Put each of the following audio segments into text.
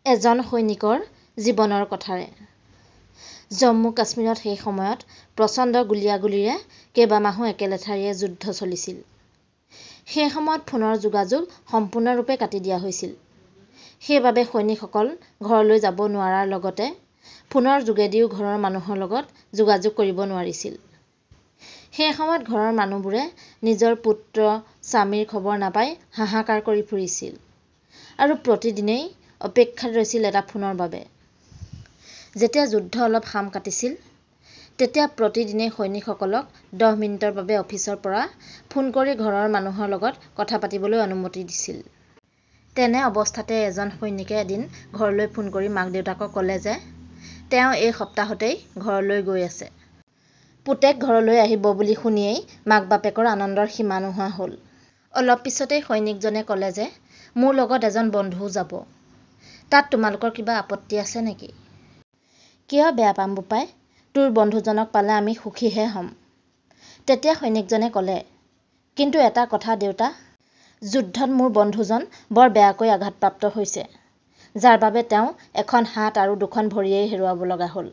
এজন সৈনিকৰ জীৱনৰ কথাৰে। জম্মু কাশ্মীৰত সেই সময়ত প্ৰচণ্ড গুলীয়াগুলীৰে কেইবামাহো একেলেঠাৰিয়ে যুদ্ধ চলিছিল। সেই সময়ত ফোনৰ যোগাযোগ সম্পূৰ্ণৰূপে কাটি দিয়া হৈছিল। সেইবাবে সৈনিকসকল ঘৰলৈ যাব নোৱাৰাৰ লগতে ফোনৰ যোগেদিও ঘৰৰ মানুহৰ লগত যোগাযোগ কৰিব নোৱাৰিছিল। সেই সময়ত ঘৰৰ মানুহবোৰে নিজৰ পুত্ৰ স্বামীৰ খবৰ নাপাই হাহাকাৰ কৰি ফুৰিছিল আৰু প্ৰতিদিনেই অপেক্ষাত ৰৈছিল এটা ফোনৰ বাবে। যেতিয়া যুদ্ধ অলপ শাম কাটিছিল তেতিয়া প্ৰতিদিনেই সৈনিকসকলক 10 মিনিটৰ বাবে অফিচৰ পৰা ফোন কৰি ঘৰৰ মানুহৰ লগত কথা পাতিবলৈ অনুমতি দিছিল। তেনে অৱস্থাতে এজন সৈনিকে এদিন ঘৰলৈ ফোন কৰি মাক দেউতাকক ক'লে যে তেওঁ এই সপ্তাহতেই ঘৰলৈ গৈ আছে। পুতেক ঘৰলৈ আহিব বুলি শুনিয়েই মাক বাপেকৰ আনন্দৰ সীমা নোহোৱা হ'ল। অলপ পিছতেই সৈনিকজনে ক'লে যে মোৰ লগত এজন বন্ধুও যাব। তাত তোমালোকৰ কিবা আপত্তি আছে নেকি? কিয় বেয়া পাম বোপাই, তোৰ বন্ধুজনক পালে আমি সুখীহে হ'ম। তেতিয়া সৈনিকজনে ক'লে, কিন্তু এটা কথা দেউতা, যুদ্ধত মোৰ বন্ধুজন বৰ বেয়াকৈ আঘাতপ্ৰাপ্ত হৈছে, যাৰ বাবে তেওঁ এখন হাত আৰু 2খন ভৰিয়েই হেৰুৱাব লগা হ'ল।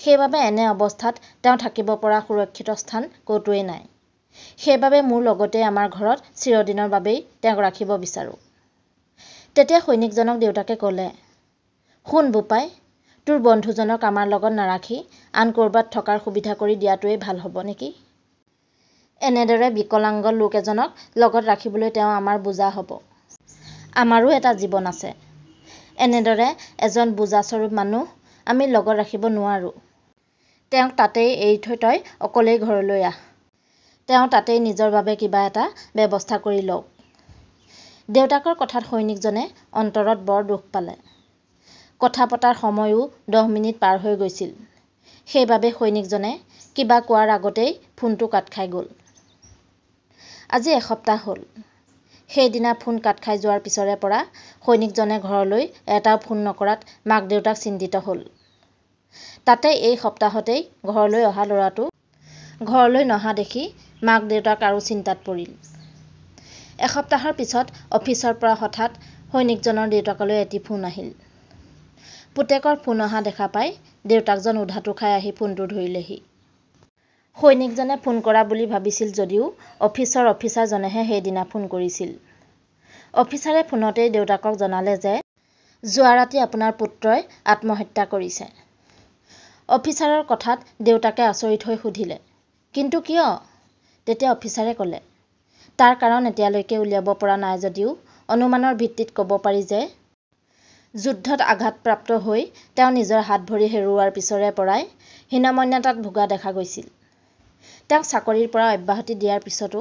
সেইবাবে এনে অৱস্থাত তেওঁ থাকিব পৰা সুৰক্ষিত স্থান ক'তোৱেই নাই। সেইবাবে মোৰ লগতে আমাৰ ঘৰত চিৰদিনৰ বাবেই তেওঁক ৰাখিব বিচাৰোঁ। তেতিয়া সৈনিকজনক দেউতাকে ক'লে, শুন বোপাই, তোৰ বন্ধুজনক আমাৰ লগত নাৰাখি আন ক'ৰবাত থকাৰ সুবিধা কৰি দিয়াটোৱেই ভাল হ'ব নেকি? এনেদৰে বিকলাংগ লোক এজনক লগত ৰাখিবলৈ তেওঁ আমাৰ বোজা হ'ব। আমাৰো এটা জীৱন আছে। এনেদৰে এজন বোজাস্বৰূপ মানুহ আমি লগত ৰাখিব নোৱাৰোঁ। তেওঁক তাতেই এৰি থৈ তই অকলেই ঘৰলৈ আহ। তেওঁ তাতেই নিজৰ বাবে কিবা এটা ব্যৱস্থা কৰি লওক। দেউতাকৰ কথাত সৈনিকজনে অন্তৰত বৰ দুখ পালে। কথা পতাৰ সময়ও 10 মিনিট পাৰ হৈ গৈছিল। সেইবাবে সৈনিকজনে কিবা কোৱাৰ আগতেই ফোনটো কাট খাই গ'ল। আজি এসপ্তাহ হ'ল। সেইদিনা ফোন কাট খাই যোৱাৰ পিছৰে পৰা সৈনিকজনে ঘৰলৈ এটাও ফোন নকৰাত মাক দেউতাক চিন্তিত হ'ল। তাতে এই সপ্তাহতেই ঘৰলৈ অহা ল'ৰাটো ঘৰলৈ নহা দেখি মাক দেউতাক আৰু চিন্তাত পৰিল। এসপ্তাহৰ পিছত অফিচৰ পৰা হঠাৎ সৈনিকজনৰ দেউতাকলৈ এটি ফোন আহিল। পুতেকৰ ফোন অহা দেখা পাই দেউতাকজন উধাতো খাই আহি ফোনটো ধৰিলেহি। সৈনিকজনে ফোন কৰা বুলি ভাবিছিল যদিও অফিচৰ অফিচাৰজনেহে সেইদিনা ফোন কৰিছিল। অফিচাৰে ফোনতেই দেউতাকক জনালে যে যোৱা ৰাতি আপোনাৰ পুত্ৰই আত্মহত্যা কৰিছে। অফিচাৰৰ কথাত দেউতাকে আচৰিত হৈ সুধিলে, কিন্তু কিয়? তেতিয়া অফিচাৰে ক'লে, তাৰ কাৰণ এতিয়ালৈকে উলিয়াব পৰা নাই যদিও অনুমানৰ ভিত্তিত ক'ব পাৰি যে যুদ্ধত আঘাতপ্ৰাপ্ত হৈ তেওঁ নিজৰ হাত ভৰি হেৰুওৱাৰ পিছৰে পৰাই হীনমন্যতাত ভোগা দেখা গৈছিল। তেওঁক চাকৰিৰ পৰা অব্যাহতি দিয়াৰ পিছতো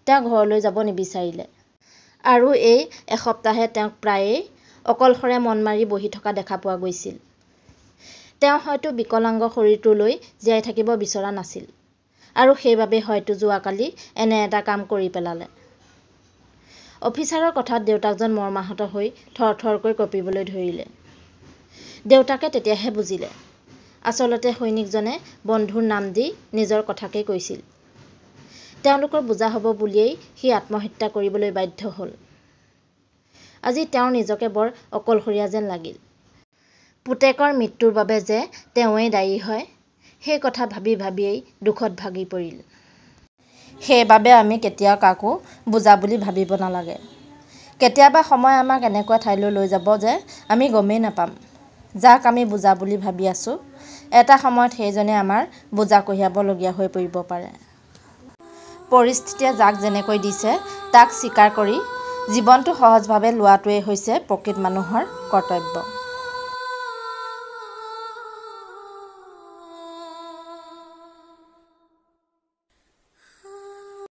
তেওঁ ঘৰলৈ যাব নিবিচাৰিলে আৰু এই এসপ্তাহে তেওঁক প্ৰায়েই অকলশৰে মন মাৰি বহি থকা দেখা পোৱা গৈছিল। তেওঁ হয়তো বিকলাংগ শৰীৰটো লৈ জীয়াই থাকিব বিচৰা নাছিল আৰু সেইবাবে হয়তো যোৱাকালি এনে এটা কাম কৰি পেলালে। অফিচাৰৰ কথাত দেউতাকজন মৰ্মাহত হৈ থৰথৰকৈ কঁপিবলৈ ধৰিলে। দেউতাকে তেতিয়াহে বুজিলে, আচলতে সৈনিকজনে বন্ধুৰ নাম দি নিজৰ কথাকেই কৈছিল। তেওঁলোকৰ বোজা হ'ব বুলিয়েই সি আত্মহত্যা কৰিবলৈ বাধ্য হ'ল। আজি তেওঁৰ নিজকে বৰ অকলশৰীয়া যেন লাগিল। পুতেকৰ মৃত্যুৰ বাবে যে তেওঁৱেই দায়ী হয়, সেই কথা ভাবি ভাবিয়েই দুখত ভাগি পৰিল। সেইবাবে আমি কেতিয়াও কাকো বোজা বুলি ভাবিব নালাগে। কেতিয়াবা সময় আমাক এনেকুৱা ঠাইলৈ লৈ যাব যে আমি গমেই নাপাম। যাক আমি বোজা বুলি ভাবি আছোঁ, এটা সময়ত সেইজনে আমাৰ বোজা কঢ়িয়াবলগীয়া হৈ পৰিব পাৰে। পৰিস্থিতিয়ে যাক যেনেকৈ দিছে তাক স্বীকাৰ কৰি জীৱনটো সহজভাৱে লোৱাটোৱেই হৈছে প্ৰকৃত মানুহৰ কৰ্তব্য।